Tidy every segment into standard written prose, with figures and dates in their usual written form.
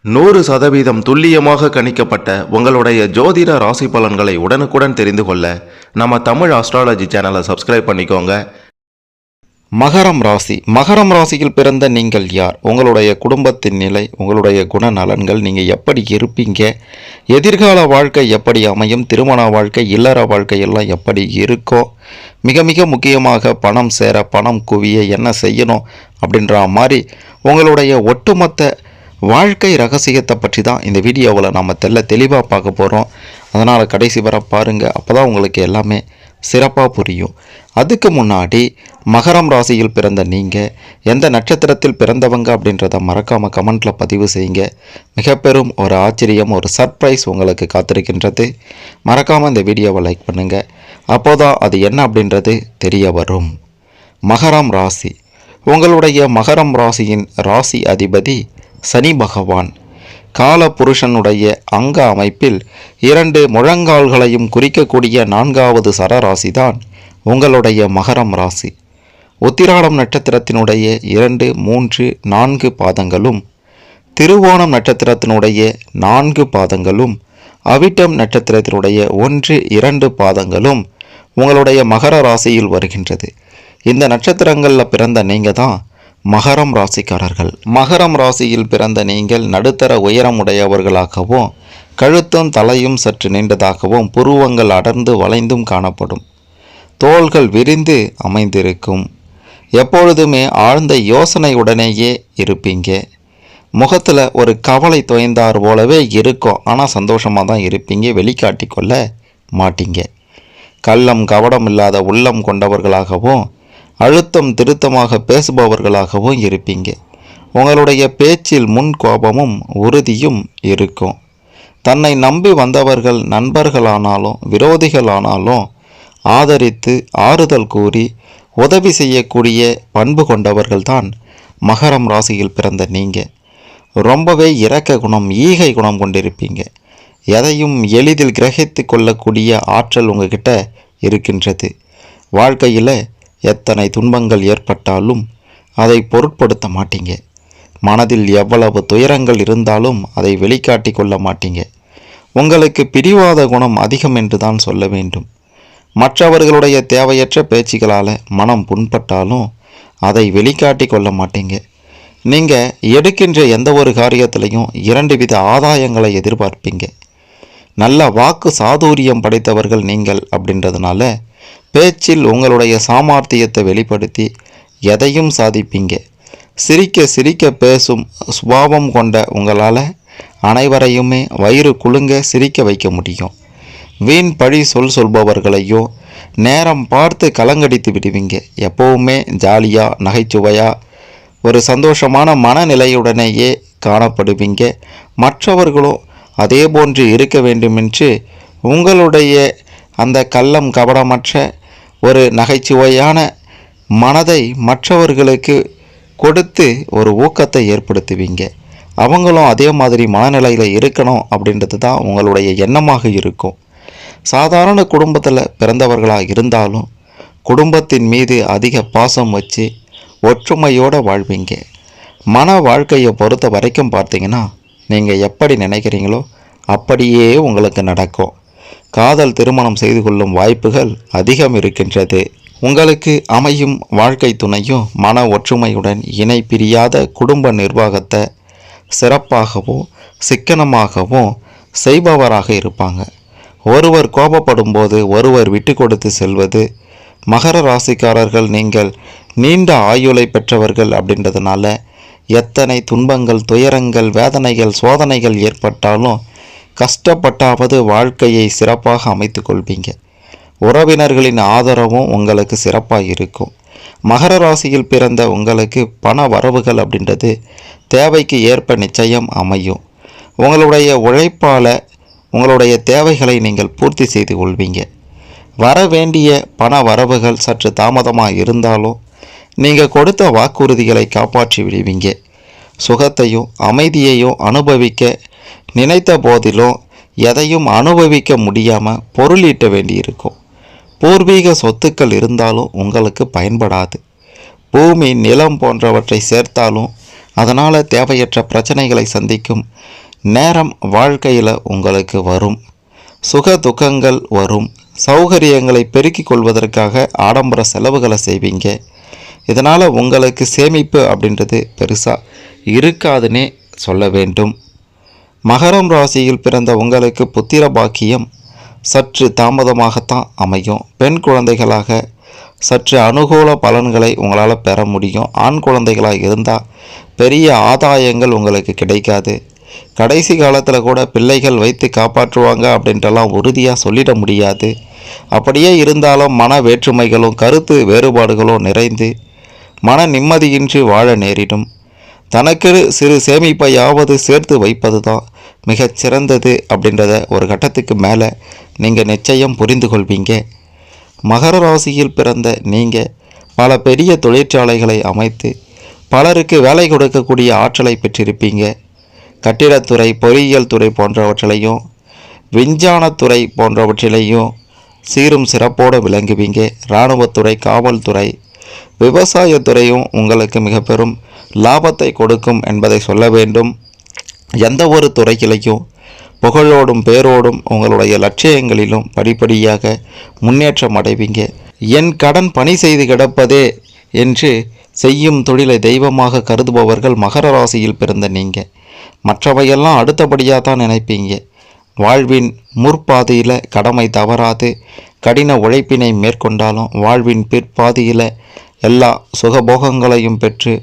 100% துல்லியமாக கணிக்கப்பட்ட உங்களுடைய ஜோதிட ராசி பலன்களை உடனுக்குடன் தெரிந்து கொள்ள நம்ம தமிழ் ஆஸ்ட்ராலஜி சேனலை சப்ஸ்கிரைப் பண்ணிக்கோங்க. மகரம் ராசி. மகரம் ராசியில் பிறந்த நீங்கள் யார்? உங்களுடைய குடும்பத்தின் நிலை, உங்களுடைய குணநலன்கள், நீங்கள் எப்படி இருப்பீங்க, எதிர்கால வாழ்க்கை எப்படி அமையும், திருமண வாழ்க்கை, இல்லற வாழ்க்கை எல்லாம் எப்படி இருக்கும், மிக மிக முக்கியமாக பணம் சேர, பணம் குவிய என்ன செய்யணும் அப்படின்ற மாதிரி உங்களுடைய ஒட்டுமொத்த வாழ்க்கை ரகசியத்தை பற்றி தான் இந்த வீடியோவில் நாம் தெளிவாக பார்க்க போகிறோம். அதனால் கடைசி வர பாருங்கள், அப்போ தான் உங்களுக்கு எல்லாமே சிறப்பாக புரியும். அதுக்கு முன்னாடி மகரம் ராசியில் பிறந்த நீங்கள் எந்த நட்சத்திரத்தில் பிறந்தவங்க அப்படின்றத மறக்காமல் கமெண்ட்டில் பதிவு செய்யுங்க. மிக பெரும் ஒரு ஆச்சரியம், ஒரு சர்ப்ரைஸ் உங்களுக்கு காத்திருக்கின்றது. மறக்காமல் இந்த வீடியோவை லைக் பண்ணுங்கள். அப்போதான் அது என்ன அப்படின்றது தெரிய வரும். மகரம் ராசி. உங்களுடைய மகரம் ராசியின் ராசி அதிபதி சனி பகவான். கால புருஷனுடைய அங்க அமைப்பில் 2 முழங்கால்களையும் குறிக்கக்கூடிய 4வது சரராசிதான் உங்களுடைய மகரம் ராசி. உத்திராடம் நட்சத்திரத்தினுடைய 2, 3, 4 பாதங்களும், திருவோணம் நட்சத்திரத்தினுடைய 4 பாதங்களும், அவிட்டம் நட்சத்திரத்தினுடைய 1, 2 பாதங்களும் உங்களுடைய மகர ராசியில் வருகின்றது. இந்த நட்சத்திரங்களில் பிறந்த நீங்கள் தான் மகரம் ராசிக்காரர்கள். மகரம் ராசியில் பிறந்த நீங்கள் நடுத்தர உயரமுடையவர்களாகவும், கழுத்தும் தலையும் சற்று நீண்டதாகவும், புருவங்கள் அடர்ந்து வளைந்தும் காணப்படும். தோள்கள் விரிந்து அமைந்திருக்கும். எப்பொழுதுமே ஆழ்ந்த யோசனையுடனேயே இருப்பீங்க. முகத்தில் ஒரு கவலை தோய்ந்தார் போலவே இருக்கும், ஆனால் சந்தோஷமாக தான் இருப்பீங்க, வெளிக்காட்டிக்கொள்ள மாட்டீங்க. கள்ளம் கவடம் இல்லாத உள்ளம் கொண்டவர்களாகவும், அழுத்தம் திருத்தமாக பேசுபவர்களாகவும் இருப்பீங்க. உங்களுடைய பேச்சில் முன் கோபமும் உறுதியும் இருக்கும். தன்னை நம்பி வந்தவர்கள் நண்பர்களானாலும் விரோதிகளானாலும் ஆதரித்து ஆறுதல் கூறி உதவி செய்யக்கூடிய பண்பு கொண்டவர்கள்தான் மகரம் ராசியில் பிறந்த நீங்கள். ரொம்பவே இரக்க குணம், ஈகை குணம் கொண்டிருப்பீங்க. எதையும் எளிதில் கிரகித்து கொள்ளக்கூடிய ஆற்றல் உங்ககிட்ட இருக்கின்றது. வாழ்க்கையில் எத்தனை துன்பங்கள் ஏற்பட்டாலும் அதை பொருட்படுத்த மாட்டீங்க. மனதில் எவ்வளவு துயரங்கள் இருந்தாலும் அதை வெளிக்காட்டி கொள்ள மாட்டீங்க. உங்களுக்கு பிடிவாத குணம் அதிகம் என்று தான் சொல்ல வேண்டும். மற்றவர்களுடைய தேவையற்ற பேச்சுகளால் மனம் புண்பட்டாலும் அதை வெளிக்காட்டி கொள்ள மாட்டீங்க. நீங்கள் எடுக்கின்ற எந்த ஒரு காரியத்திலையும் 2 வித ஆதாயங்களை எதிர்பார்ப்பீங்க. நல்ல வாக்கு சாதுரியம் படைத்தவர்கள் நீங்கள் அப்படின்றதுனால பேச்சில் உங்களுடைய சாமர்த்தியத்தை வெளிப்படுத்தி எதையும் சாதிப்பீங்க. சிரிக்க சிரிக்க பேசும் சுபாவம் கொண்ட உங்களால் அனைவரையுமே வயிறு குலுங்க சிரிக்க வைக்க முடியும். வீண் பழி சொல்பவர்களையும் நேரம் பார்த்து கலங்கடித்து விடுவீங்க. எப்போவுமே ஜாலியாக நகைச்சுவையாக ஒரு சந்தோஷமான மனநிலையுடனேயே காணப்படுவீங்க. மற்றவர்களும் அதே போன்று இருக்க வேண்டுமென்று உங்களுடைய அந்த கள்ளம் கபடமற்ற ஒரு நகைச்சுவையான மனதை மற்றவர்களுக்கு கொடுத்து ஒரு ஊக்கத்தை ஏற்படுத்துவீங்க. அவங்களும் அதே மாதிரி மனநிலையில் இருக்கணும் அப்படின்றது தான் உங்களுடைய எண்ணமாக இருக்கும். சாதாரண குடும்பத்தில் பிறந்தவர்களாக இருந்தாலும் குடும்பத்தின் மீது அதிக பாசம் வச்சு ஒற்றுமையோடு வாழ்வீங்க. மன வாழ்க்கையை பொறுத்த வரைக்கும் பார்த்தீங்கன்னா நீங்கள் எப்படி நினைக்கிறீங்களோ அப்படியே உங்களுக்கு நடக்கும். காதல் திருமணம் செய்து கொள்ளும் வாய்ப்புகள் அதிகம் இருக்கின்றது. உங்களுக்கு அமையும் வாழ்க்கை துணையும் மன ஒற்றுமையுடன் இணை பிரியாத குடும்ப நிர்வாகத்தை சிறப்பாகவும் சிக்கனமாகவும் செய்பவராக இருப்பாங்க. ஒருவர் கோபப்படும் போது ஒருவர் விட்டு கொடுத்து செல்வது. மகர ராசிக்காரர்கள் நீங்கள் நீண்ட ஆயுளை பெற்றவர்கள் அப்படின்றதுனால எத்தனை துன்பங்கள், துயரங்கள், வேதனைகள், சோதனைகள் ஏற்பட்டாலும் கஷ்டப்பட்டாவது வாழ்க்கையை சிறப்பாக அமைத்து கொள்வீங்க. உறவினர்களின் ஆதரவும் உங்களுக்கு சிறப்பாக இருக்கும். மகர ராசியில் பிறந்த உங்களுக்கு பண வரவுகள் அப்படின்றது தேவைக்கு ஏற்ப நிச்சயம் அமையும். உங்களுடைய உழைப்பால் உங்களுடைய தேவைகளை நீங்கள் பூர்த்தி செய்து கொள்வீங்க. வர வேண்டிய பண வரவுகள் சற்று தாமதமாக இருந்தாலும் நீங்கள் கொடுத்த வாக்குறுதிகளை காப்பாற்றி விடுவீங்க. சுகத்தையும் அமைதியையும் அனுபவிக்க நினைத்த போதிலும் எதையும் அனுபவிக்க முடியாமல் பொருளீட்ட வேண்டியிருக்கும். பூர்வீக சொத்துக்கள் இருந்தாலும் உங்களுக்கு பயன்படாது. பூமி, நிலம் போன்றவற்றை சேர்த்தாலும் அதனால் தேவையற்ற பிரச்சனைகளை சந்திக்கும் நேரம் வாழ்க்கையில் உங்களுக்கு வரும். சுக துக்கங்கள் வரும். சௌகரியங்களை பெருக்கிக் கொள்வதற்காக ஆடம்பர செலவுகளை செய்வீங்க. இதனால் உங்களுக்கு சேமிப்பு அப்படின்றது பெருசாக இருக்காதுன்னே சொல்ல வேண்டும். மகரம் ராசியில் பிறந்த உங்களுக்கு புத்திர பாக்கியம் சற்று தாமதமாகத்தான் அமையும். பெண் குழந்தைகளாக சற்று அனுகூல பலன்களை உங்களால் பெற முடியும். ஆண் குழந்தைகளாக இருந்தால் பெரிய ஆதாயங்கள் உங்களுக்கு கிடைக்காது. கடைசி காலத்தில் கூட பிள்ளைகள் வைத்து காப்பாற்றுவாங்க அப்படின்றலாம் உறுதியாக சொல்லிட முடியாது. அப்படியே இருந்தாலும் மன வேற்றுமைகளும் கருத்து வேறுபாடுகளும் நிறைந்து மன நிம்மதியின்றி வாழ நேரிடும். தனக்கு சிறு சேமிப்பையாவது சேர்த்து வைப்பது தான் மிகச்சிறந்தது அப்படின்றத ஒரு கட்டத்துக்கு மேலே நீங்கள் நிச்சயம் புரிந்து கொள்வீங்க. மகர ராசியில் பிறந்த நீங்கள் பல பெரிய தொழிற்சாலைகளை அமைத்து பலருக்கு வேலை கொடுக்கக்கூடிய ஆற்றலை பெற்றிருப்பீங்க. கட்டிடத்துறை, பொறியியல் துறை போன்றவற்றிலையும் விஞ்ஞானத்துறை போன்றவற்றிலையும் சீரும் சிறப்போடு விளங்குவீங்க. இராணுவத்துறை, காவல்துறை, விவசாயத்துறையும் உங்களுக்கு மிக பெரும் லாபத்தை கொடுக்கும் என்பதை சொல்ல வேண்டும். எந்த ஒரு துறையிலையும் புகழோடும் பேரோடும் உங்களுடைய லட்சியங்களிலும் படிப்படியாக முன்னேற்றம் அடைவீங்க. என் கடன் பணி செய்து கிடப்பதே என்று செய்யும் தொழிலை தெய்வமாக கருதுபவர்கள் மகர ராசியில் பிறந்த நீங்கள் மற்றவையெல்லாம் அடுத்தபடியாக தான் நினைப்பீங்க. வாழ்வின் முற்பாதியில் கடமை தவறாது கடின உழைப்பினை மேற்கொண்டாலும் வாழ்வின் பிற்பாதியில் எல்லா சுகபோகங்களையும் பெற்று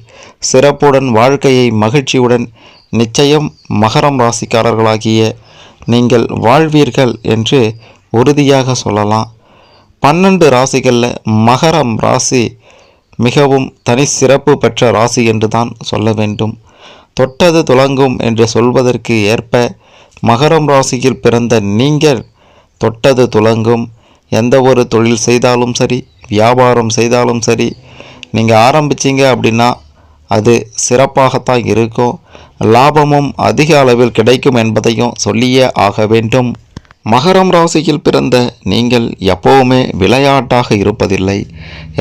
சிறப்புடன் வாழ்க்கையை மகிழ்ச்சியுடன் நிச்சயம் மகரம் ராசிக்காரர்களாகிய நீங்கள் வாழ்வீர்கள் என்று உறுதியாக சொல்லலாம். 12 ராசிகளில் மகரம் ராசி மிகவும் தனி சிறப்பு பெற்ற ராசி என்று தான் சொல்ல வேண்டும். தொட்டது துலங்கும் என்று சொல்வதற்கு ஏற்ப மகரம் ராசியில் பிறந்த நீங்கள் தொட்டது துலங்கும். எந்த ஒரு தொழில் செய்தாலும் சரி, வியாபாரம் செய்தாலும் சரி, நீங்கள் ஆரம்பிச்சிங்க அப்படின்னா அது சிறப்பாகத்தான் இருக்கும். லாபமும் அதிக அளவில் கிடைக்கும் என்பதையும் சொல்லியே ஆக வேண்டும். மகரம் ராசியில் பிறந்த நீங்கள் எப்போவுமே விளையாட்டாக இருப்பதில்லை.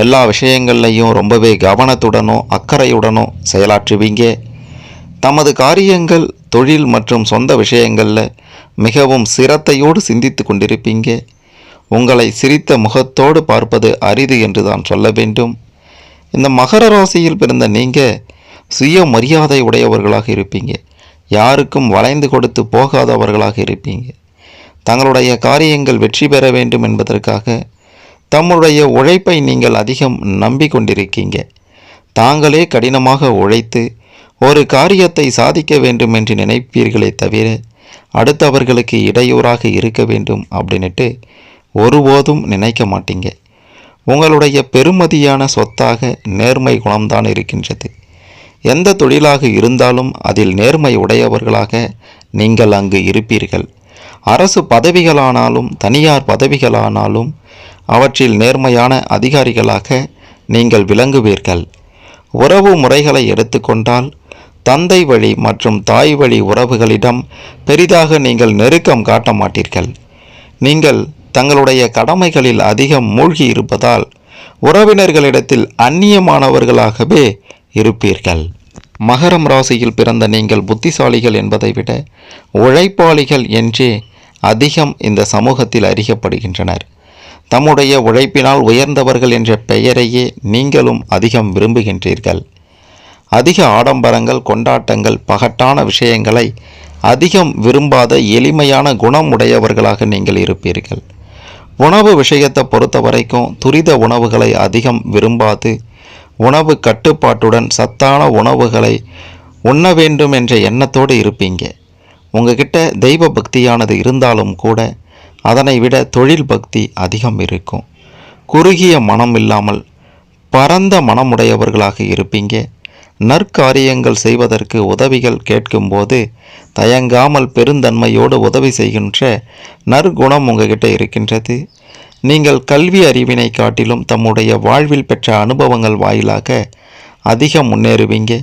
எல்லா விஷயங்கள்லையும் ரொம்பவே கவனத்துடனும் அக்கறையுடனும் செயலாற்றுவீங்க. தமது காரியங்கள், தொழில் மற்றும் சொந்த விஷயங்களில் மிகவும் சிரத்தையோடு சிந்தித்து கொண்டிருப்பீங்க. உங்களை சிரித்த முகத்தோடு பார்ப்பது அரிது என்று தான் சொல்ல வேண்டும். இந்த மகர ராசியில் பிறந்த நீங்கள் சுய மரியாதை உடையவர்களாக இருப்பீங்க. யாருக்கும் வளைந்து கொடுத்து போகாதவர்களாக இருப்பீங்க. தங்களுடைய காரியங்கள் வெற்றி பெற வேண்டும் என்பதற்காக தம்முடைய உழைப்பை நீங்கள் அதிகம் நம்பிக்கொண்டிருக்கீங்க. தாங்களே கடினமாக உழைத்து ஒரு காரியத்தை சாதிக்க வேண்டும் என்று நினைப்பீர்களே தவிர அடுத்தவர்களுக்கு இடையூறாக இருக்க வேண்டும் அப்படின்ட்டு ஒருபோதும் நினைக்க மாட்டீங்க. உங்களுடைய பெருமதியான சொத்தாக நேர்மை குணம்தான் இருக்கின்றது. எந்த தொழிலாக இருந்தாலும் அதில் நேர்மை உடையவர்களாக நீங்கள் அங்கு இருப்பீர்கள். அரசு பதவிகளானாலும் தனியார் பதவிகளானாலும் அவற்றில் நேர்மையான அதிகாரிகளாக நீங்கள் விளங்குவீர்கள். உறவு முறைகளை எடுத்துக்கொண்டால் தந்தை வழி மற்றும் தாய் வழி உறவுகளிடம் பெரிதாக நீங்கள் நெருக்கம் காட்ட மாட்டீர்கள். நீங்கள் தங்களுடைய கடமைகளில் அதிகம் மூழ்கி இருப்பதால் உறவினர்களிடத்தில் அந்நியமானவர்களாகவே இருப்பீர்கள். மகரம் ராசியில் பிறந்த நீங்கள் புத்திசாலிகள் என்பதை விட உழைப்பாளிகள் என்றே அதிகம் இந்த சமூகத்தில் அறியப்படுகின்றனர். தம்முடைய உழைப்பினால் உயர்ந்தவர்கள் என்ற பெயரையே நீங்களும் அதிகம் விரும்புகின்றீர்கள். அதிக ஆடம்பரங்கள், கொண்டாட்டங்கள், பகட்டான விஷயங்களை அதிகம் விரும்பாத எளிமையான குணம் உடையவர்களாக நீங்கள் இருப்பீர்கள். உணவு விஷயத்தை பொறுத்த வரைக்கும் துரித உணவுகளை அதிகம் விரும்பாது உணவு கட்டுப்பாட்டுடன் சத்தான உணவுகளை உண்ண வேண்டும் என்ற எண்ணத்தோடு இருப்பீங்க. உங்ககிட்ட தெய்வ பக்தியானது இருந்தாலும் கூட அதனை விட தொழில் பக்தி அதிகம் இருக்கும். குறுகிய மனம் இல்லாமல் பரந்த மனமுடையவர்களாக இருப்பீங்க. நற்காரியங்கள் செய்வதற்கு உதவிகள் கேட்கும்போது தயங்காமல் பெருந்தன்மையோடு உதவி செய்கின்ற நற்குணம் உங்ககிட்ட இருக்கின்றது. நீங்கள் கல்வி அறிவினை காட்டிலும் தம்முடைய வாழ்வில் பெற்ற அனுபவங்கள் வாயிலாக அதிகம் முன்னேறுவீங்க.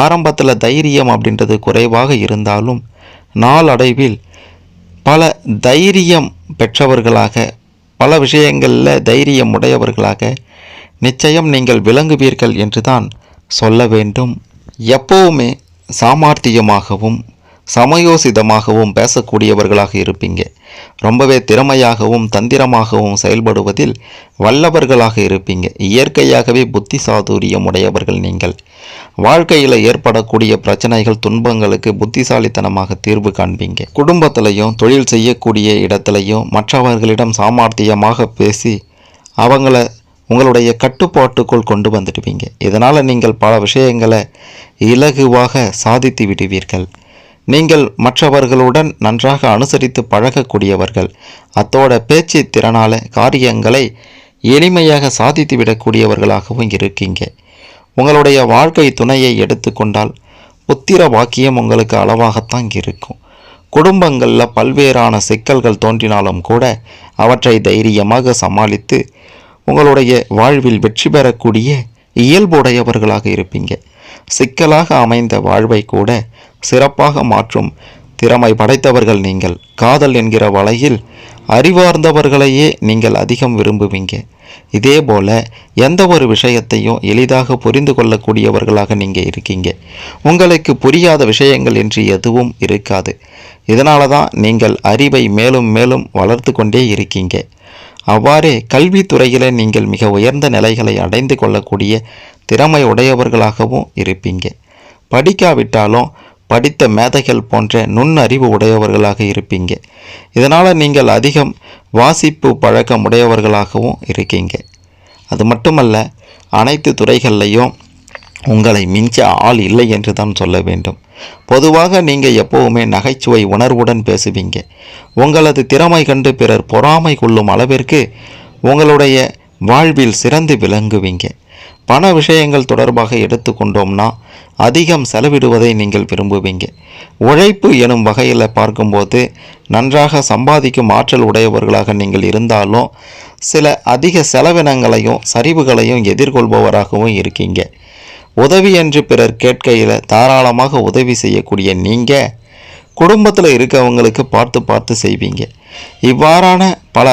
ஆரம்பத்தில் தைரியம் அப்படின்றது குறைவாக இருந்தாலும் நாளடைவில் பல தைரியம் பெற்றவர்களாக, பல விஷயங்களில் தைரியம் உடையவர்களாக நிச்சயம் நீங்கள் விளங்குவீர்கள் என்று தான் சொல்ல வேண்டும். எப்போவுமே சாமர்த்தியமாகவும் சமயோசிதமாகவும் பேசக்கூடியவர்களாக இருப்பீங்க. ரொம்பவே திறமையாகவும் தந்திரமாகவும் செயல்படுவதில் வல்லவர்களாக இருப்பீங்க. இயற்கையாகவே புத்தி சாதுரியம் உடையவர்கள் நீங்கள். வாழ்க்கையில் ஏற்படக்கூடிய பிரச்சனைகள் துன்பங்களுக்கு புத்திசாலித்தனமாக தீர்வு காண்பீங்க. குடும்பத்திலையும் தொழில் செய்யக்கூடிய இடத்துலையும் மற்றவர்களிடம் சாமர்த்தியமாக பேசி அவங்கள உங்களுடைய கட்டுப்பாட்டுக்குள் கொண்டு வந்துடுவீங்க. இதனால் நீங்கள் பல விஷயங்களை இலகுவாக சாதித்து விடுவீர்கள். நீங்கள் மற்றவர்களுடன் நன்றாக அனுசரித்து பழகக்கூடியவர்கள். அத்தோட பேச்சு திறனால காரியங்களை எளிமையாக சாதித்து விடக்கூடியவர்களாகவும் இருக்கீங்க. உங்களுடைய வாழ்க்கை துணையை எடுத்துக்கொண்டால் புத்திர வாக்கியம் உங்களுக்கு அளவாகத்தான் இருக்கும். குடும்பங்களில் பல்வேறான சிக்கல்கள் தோன்றினாலும் கூட அவற்றை தைரியமாக சமாளித்து உங்களுடைய வாழ்வில் வெற்றி பெறக்கூடிய இயல்புடையவர்களாக இருப்பீங்க. சிக்கலாக அமைந்த வாழ்வை கூட சிறப்பாக மாற்றும் திறமை படைத்தவர்கள் நீங்கள். காதல் என்கிற வலையில் அறிவார்ந்தவர்களையே நீங்கள் அதிகம் விரும்புவீங்க. இதே போல எந்த ஒரு விஷயத்தையும் எளிதாக புரிந்து கொள்ளக்கூடியவர்களாக நீங்கள் இருக்கீங்க. உங்களுக்கு புரியாத விஷயங்கள் என்று எதுவும் இருக்காது. இதனால தான் நீங்கள் அறிவை மேலும் மேலும் வளர்த்து கொண்டே இருக்கீங்க. அவ்வாறே கல்வித்துறையில் நீங்கள் மிக உயர்ந்த நிலைகளை அடைந்து கொள்ளக்கூடிய திறமை உடையவர்களாகவும் இருப்பீங்க. படிக்காவிட்டாலும் படித்த மேதைகள் போன்ற நுண்ணறிவு உடையவர்களாக இருப்பீங்க. இதனால் நீங்கள் அதிகம் வாசிப்பு பழக்கம் உடையவர்களாகவும் இருக்கீங்க. அது மட்டுமல்ல, அனைத்து துறைகள்லையும் உங்களை மிஞ்ச ஆள் இல்லை என்று தான் சொல்ல வேண்டும். பொதுவாக நீங்கள் எப்போவுமே நகைச்சுவை உணர்வுடன் பேசுவீங்க. உங்களது திறமை கண்டு பிறர் பொறாமை கொள்ளும் அளவிற்கு உங்களுடைய வாழ்வில் சிறந்து விளங்குவீங்க. பண விஷயங்கள் தொடர்பாக எடுத்துக்கொண்டோம்னா அதிகம் செலவிடுவதை நீங்கள் விரும்புவீங்க. உழைப்பு எனும் வகையில் பார்க்கும்போது நன்றாக சம்பாதிக்கும் ஆற்றல் உடையவர்களாக நீங்கள் இருந்தாலும் சில அதிக செலவினங்களையும் சரிவுகளையும் எதிர்கொள்பவராகவும் இருக்கீங்க. உதவி என்று பிறர் கேட்கையில் தாராளமாக உதவி செய்யக்கூடிய நீங்கள் குடும்பத்தில் இருக்கவங்களுக்கு பார்த்து பார்த்து செய்வீங்க. இவ்வாறான பல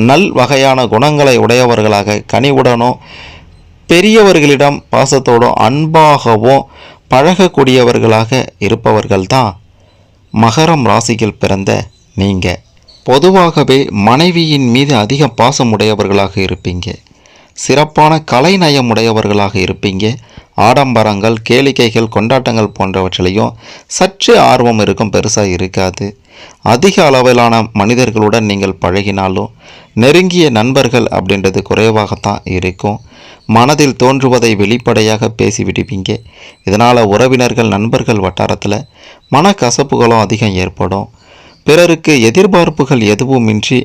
நல் வகையான குணங்களை உடையவர்களாக கனிவுடனோ பெரியவர்களிடம் பாசத்தோடும் அன்பாகவும் பழகக்கூடியவர்களாக இருப்பவர்கள்தான் மகரம் ராசியில் பிறந்த நீங்கள். பொதுவாகவே மனைவியின் மீது அதிக பாசம் உடையவர்களாக இருப்பீங்க. சிறப்பான கலைநயம் உடையவர்களாக இருப்பீங்க. ஆடம்பரங்கள், கேளிக்கைகள், கொண்டாட்டங்கள் போன்றவற்றிலையும் சற்று ஆர்வம் இருக்கும், பெருசாக இருக்காது. அதிக அளவிலான மனிதர்களுடன் நீங்கள் பழகினாலும் நெருங்கிய நண்பர்கள் அப்படின்றது குறைவாகத்தான் இருக்கும். மனதில் தோன்றுவதை வெளிப்படையாக பேசிவிடுவீங்க. இதனால் உறவினர்கள், நண்பர்கள் வட்டாரத்தில் மனக்கசப்புகளும் அதிகம் ஏற்படும். பிறருக்கு எதிர்பார்ப்புகள் எதுவுமின்றி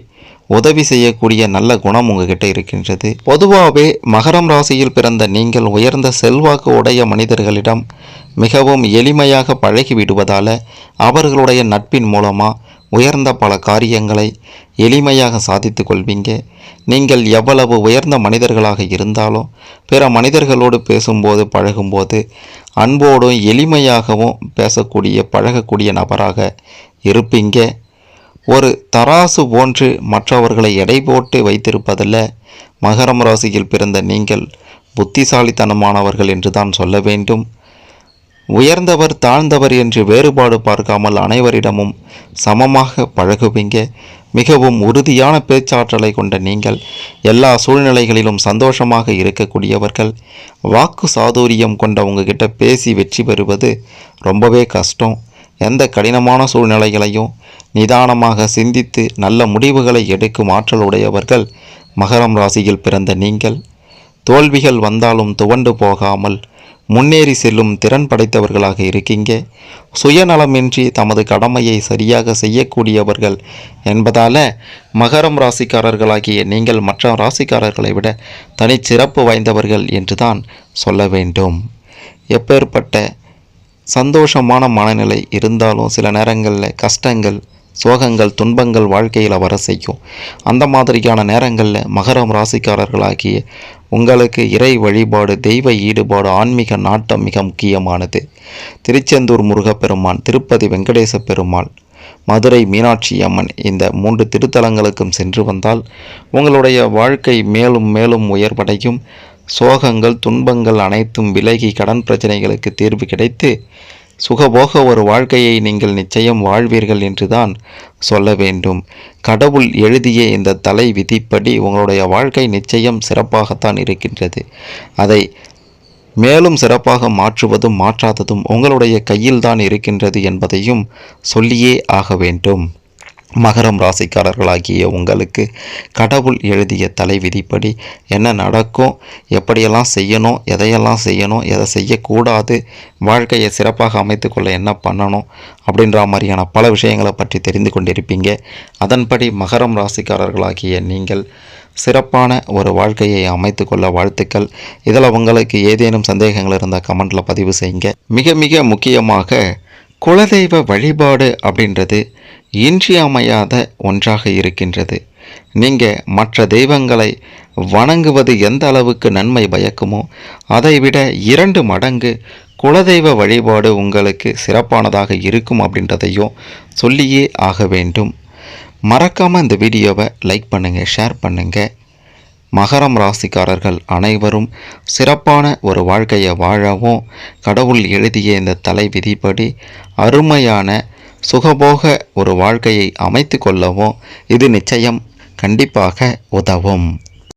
உதவி செய்யக்கூடிய நல்ல குணம் உங்ககிட்ட இருக்கின்றது. பொதுவாகவே மகரம் ராசியில் பிறந்த நீங்கள் உயர்ந்த செல்வாக்கு உடைய மனிதர்களிடம் மிகவும் எளிமையாக பழகி விடுவதால் அவர்களுடைய நட்பின் மூலமாக உயர்ந்த பல காரியங்களை எளிமையாக சாதித்து கொள்வீங்க. நீங்கள் எவ்வளவு உயர்ந்த மனிதர்களாக இருந்தாலும் பிற மனிதர்களோடு பேசும்போது பழகும்போது அன்போடும் எளிமையாகவும் பேசக்கூடிய பழகக்கூடிய நபராக இருப்பீங்க. ஒரு தராசு போன்று மற்றவர்களை எடை போட்டு வைத்திருப்பதில் மகரம் ராசியில் பிறந்த நீங்கள் புத்திசாலித்தனமானவர்கள் என்று தான் சொல்ல வேண்டும். உயர்ந்தவர் தாழ்ந்தவர் என்று வேறுபாடு பார்க்காமல் அனைவரிடமும் சமமாக பழகுவீங்க. மிகவும் உறுதியான பேச்சாற்றலை கொண்ட நீங்கள் எல்லா சூழ்நிலைகளிலும் சந்தோஷமாக இருக்கக்கூடியவர்கள். வாக்கு சாதுரியம் கொண்ட உங்ககிட்ட பேசி வெற்றி பெறுவது ரொம்பவே கஷ்டம். எந்த கடினமான சூழ்நிலைகளையும் நிதானமாக சிந்தித்து நல்ல முடிவுகளை எடுக்கும் ஆற்றல் உடையவர்கள் மகரம் ராசியில் பிறந்த நீங்கள். தோல்விகள் வந்தாலும் துவண்டு போகாமல் முன்னேறி செல்லும் திறன் படைத்தவர்களாக இருக்கீங்க. சுயநலமின்றி தமது கடமையை சரியாக செய்யக்கூடியவர்கள் என்பதால் மகரம் ராசிக்காரர்களாகிய நீங்கள் மற்ற ராசிக்காரர்களை விட தனிச்சிறப்பு வாய்ந்தவர்கள் என்று தான் சொல்ல வேண்டும். எப்பேற்பட்ட சந்தோஷமான மனநிலை இருந்தாலும் சில நேரங்களில் கஷ்டங்கள், சோகங்கள், துன்பங்கள் வாழ்க்கையில் வர செய்யும். அந்த மாதிரியான நேரங்களில் மகரம் ராசிக்காரர்களாகிய உங்களுக்கு இறை வழிபாடு, தெய்வ ஈடுபாடு, ஆன்மீக நாட்டம் மிக முக்கியமானது. திருச்செந்தூர் முருகப்பெருமான், திருப்பதி வெங்கடேச பெருமாள், மதுரை மீனாட்சி அம்மன், இந்த 3 திருத்தலங்களுக்கும் சென்று வந்தால் உங்களுடைய வாழ்க்கை மேலும் மேலும் உயர்வடையும். சோகங்கள் துன்பங்கள் அனைத்தும் விலகி கடன் பிரச்சனைகளுக்கு தீர்வு கிடைத்து சுகபோக ஒரு வாழ்க்கையை நீங்கள் நிச்சயம் வாழ்வீர்கள் என்றுதான் சொல்ல வேண்டும். கடவுள் எழுதிய இந்த தலை விதிப்படி உங்களுடைய வாழ்க்கை நிச்சயம் சிறப்பாகத்தான் இருக்கின்றது. அதை மேலும் சிறப்பாக மாற்றுவதும் மாற்றாததும் உங்களுடைய கையில்தான் இருக்கின்றது என்பதையும் சொல்லியே ஆக வேண்டும். மகரம் ராசிக்காரர்களாகிய உங்களுக்கு கடவுள் எழுதிய தலை விதிப்படி என்ன நடக்கும், எப்படியெல்லாம் செய்யணும், எதையெல்லாம் செய்யணும், எதை செய்யக்கூடாது, வாழ்க்கையை சிறப்பாக அமைத்து கொள்ள என்ன பண்ணணும் அப்படின்ற மாதிரியான பல விஷயங்களை பற்றி தெரிந்து கொண்டிருப்பீங்க. அதன்படி மகரம் ராசிக்காரர்களாகிய நீங்கள் சிறப்பான ஒரு வாழ்க்கையை அமைத்து கொள்ள வாழ்த்துக்கள். இதில் உங்களுக்கு ஏதேனும் சந்தேகங்கள் இருந்தால் கமெண்டில் பதிவு செய்யுங்க. மிக மிக முக்கியமாக குலதெய்வ வழிபாடு அப்படின்றது இன்றியமையாத ஒன்றாக இருக்கின்றது. நீங்கள் மற்ற தெய்வங்களை வணங்குவது எந்த அளவுக்கு நன்மை பயக்குமோ அதைவிட 2 மடங்கு குலதெய்வ வழிபாடு உங்களுக்கு சிறப்பானதாக இருக்கும் அப்படின்றதையும் சொல்லியே ஆக வேண்டும். மறக்காமல் இந்த வீடியோவை லைக் பண்ணுங்கள், ஷேர் பண்ணுங்கள். மகரம் ராசிக்காரர்கள் அனைவரும் சிறப்பான ஒரு வாழ்க்கையை வாழவும் கடவுள் எழுதிய இந்த தலை விதிப்படி அருமையான சுகபோக ஒரு வாழ்க்கையை அமைத்து கொள்ளவும் இது நிச்சயம் கண்டிப்பாக உதவும்.